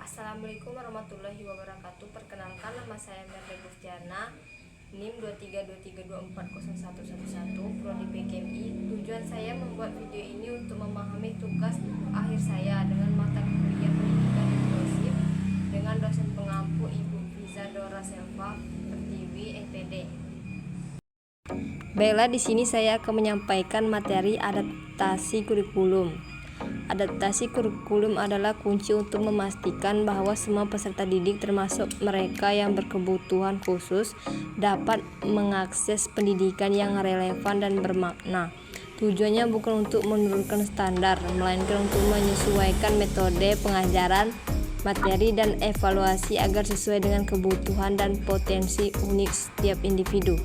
Assalamualaikum warahmatullahi wabarakatuh. Perkenalkan, nama saya Merle Gustiana, NIM 2323240111, Prodi PKMI. Tujuan saya membuat video ini untuk memahami tugas akhir saya dengan mata kuliah pendidikan inklusif dengan dosen pengampu Ibu Fiza Dora Selva Pertiwi, EPD. Baiklah, di sini saya akan menyampaikan materi adaptasi kurikulum. Adaptasi kurikulum adalah kunci untuk memastikan bahwa semua peserta didik, termasuk mereka yang berkebutuhan khusus, dapat mengakses pendidikan yang relevan dan bermakna. Tujuannya bukan untuk menurunkan standar, melainkan untuk menyesuaikan metode pengajaran, materi, dan evaluasi agar sesuai dengan kebutuhan dan potensi unik setiap individu.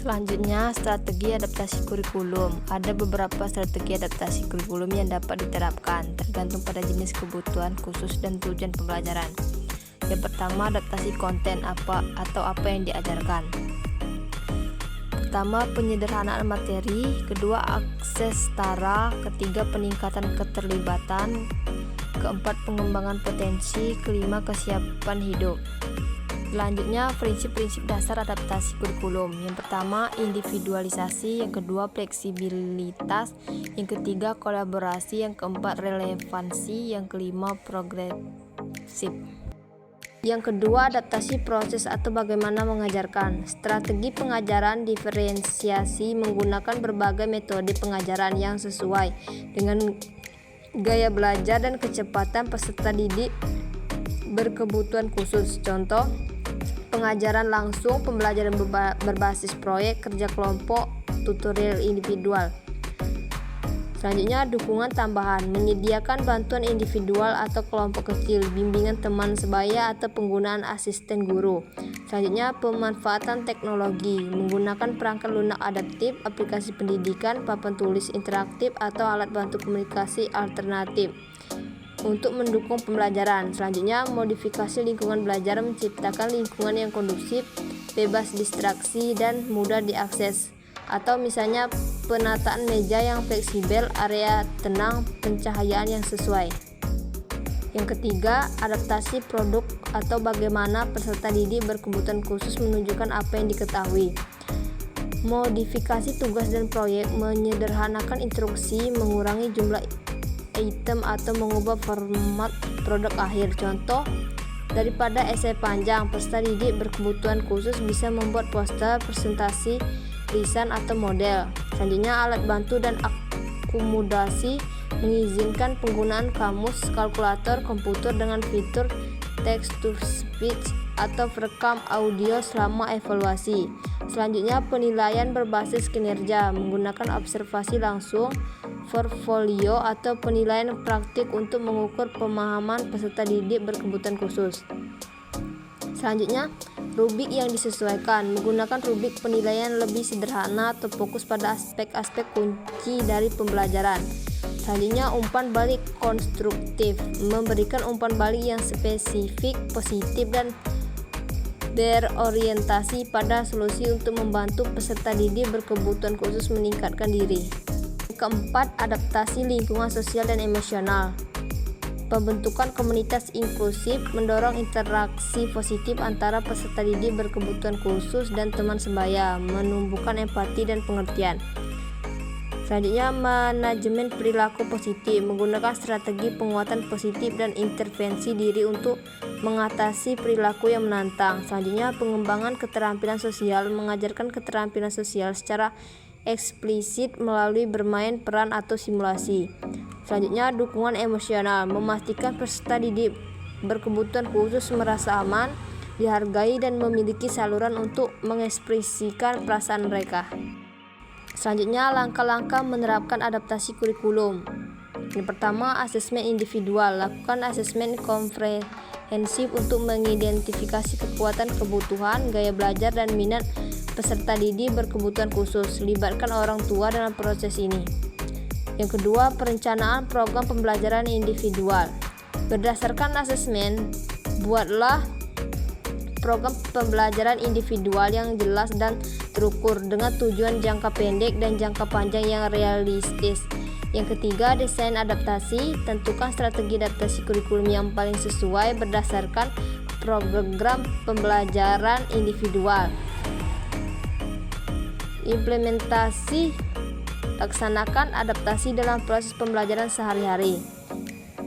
Selanjutnya, strategi adaptasi kurikulum. Ada beberapa strategi adaptasi kurikulum yang dapat diterapkan, tergantung pada jenis kebutuhan khusus dan tujuan pembelajaran. Yang pertama, adaptasi konten apa yang diajarkan. Pertama, penyederhanaan materi. Kedua, akses setara. Ketiga, peningkatan keterlibatan. Keempat, pengembangan potensi. Kelima, kesiapan hidup. Selanjutnya, prinsip-prinsip dasar adaptasi kurikulum. Yang pertama, individualisasi. Yang kedua, fleksibilitas. Yang ketiga, kolaborasi. Yang keempat, relevansi. Yang kelima, progresif. Yang kedua, adaptasi proses atau bagaimana mengajarkan. Strategi pengajaran diferensiasi menggunakan berbagai metode pengajaran yang sesuai dengan gaya belajar dan kecepatan peserta didik berkebutuhan khusus. Contoh, pengajaran langsung, pembelajaran berbasis proyek, kerja kelompok, tutorial individual. Selanjutnya, dukungan tambahan, menyediakan bantuan individual atau kelompok kecil, bimbingan teman sebaya atau penggunaan asisten guru. Selanjutnya, pemanfaatan teknologi, menggunakan perangkat lunak adaptif, aplikasi pendidikan, papan tulis interaktif, atau alat bantu komunikasi alternatif untuk mendukung pembelajaran. Selanjutnya, modifikasi lingkungan belajar, menciptakan lingkungan yang kondusif, bebas distraksi, dan mudah diakses. Atau misalnya penataan meja yang fleksibel, area tenang, pencahayaan yang sesuai. Yang ketiga, adaptasi produk atau bagaimana peserta didik berkebutuhan khusus menunjukkan apa yang diketahui. Modifikasi tugas dan proyek, menyederhanakan instruksi, mengurangi jumlah item atau mengubah format produk akhir. Contoh, daripada esai panjang, peserta didik berkebutuhan khusus bisa membuat poster, presentasi, lisan, atau model. Selanjutnya, alat bantu dan akomodasi, mengizinkan penggunaan kamus, kalkulator, komputer dengan fitur text to speech atau perekam audio selama evaluasi. Selanjutnya, penilaian berbasis kinerja, menggunakan observasi langsung, portfolio, atau penilaian praktik untuk mengukur pemahaman peserta didik berkebutuhan khusus. Selanjutnya, rubrik yang disesuaikan, menggunakan rubrik penilaian lebih sederhana atau fokus pada aspek-aspek kunci dari pembelajaran. Selanjutnya, umpan balik konstruktif, memberikan umpan balik yang spesifik, positif, dan berorientasi pada solusi untuk membantu peserta didik berkebutuhan khusus meningkatkan diri. Keempat, adaptasi lingkungan sosial dan emosional. Pembentukan komunitas inklusif, mendorong interaksi positif antara peserta didik berkebutuhan khusus dan teman sebaya, menumbuhkan empati dan pengertian. Selanjutnya, manajemen perilaku positif, menggunakan strategi penguatan positif dan intervensi diri untuk mengatasi perilaku yang menantang. Selanjutnya, pengembangan keterampilan sosial, mengajarkan keterampilan sosial secara eksplisit melalui bermain peran atau simulasi. Selanjutnya, dukungan emosional, memastikan peserta didik berkebutuhan khusus merasa aman, dihargai, dan memiliki saluran untuk mengekspresikan perasaan mereka. Selanjutnya, langkah-langkah menerapkan adaptasi kurikulum. Yang pertama, asesmen individual, lakukan asesmen komprehensif untuk mengidentifikasi kekuatan, kebutuhan, gaya belajar, dan minat peserta didik berkebutuhan khusus. Libatkan orang tua dalam proses ini. Yang kedua, perencanaan program pembelajaran individual. Berdasarkan asesmen, buatlah program pembelajaran individual yang jelas dan terukur dengan tujuan jangka pendek dan jangka panjang yang realistis. Yang ketiga, desain adaptasi. Tentukan strategi adaptasi kurikulum yang paling sesuai berdasarkan program pembelajaran individual. Implementasi. Laksanakan adaptasi dalam proses pembelajaran sehari-hari.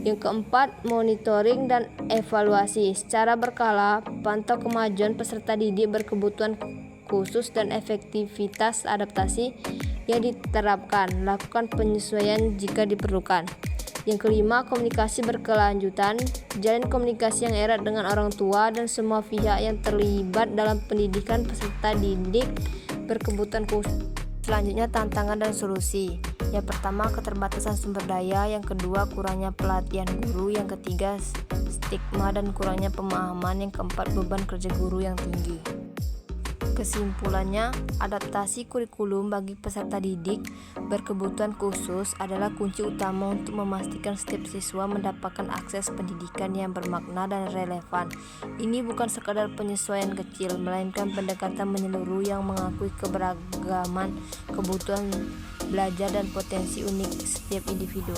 Yang keempat, monitoring dan evaluasi. Secara berkala, pantau kemajuan peserta didik berkebutuhan khusus dan efektivitas adaptasi yang diterapkan. Lakukan penyesuaian jika diperlukan. Yang kelima, komunikasi berkelanjutan. Jalin komunikasi yang erat dengan orang tua dan semua pihak yang terlibat dalam pendidikan peserta didik berkebutuhan khusus. Selanjutnya, tantangan dan solusi. Yang pertama, keterbatasan sumber daya. Yang kedua, kurangnya pelatihan guru. Yang ketiga, stigma dan kurangnya pemahaman. Yang keempat, beban kerja guru yang tinggi. Kesimpulannya, adaptasi kurikulum bagi peserta didik berkebutuhan khusus adalah kunci utama untuk memastikan setiap siswa mendapatkan akses pendidikan yang bermakna dan relevan. Ini bukan sekadar penyesuaian kecil, melainkan pendekatan menyeluruh yang mengakui keberagaman, kebutuhan belajar dan potensi unik setiap individu.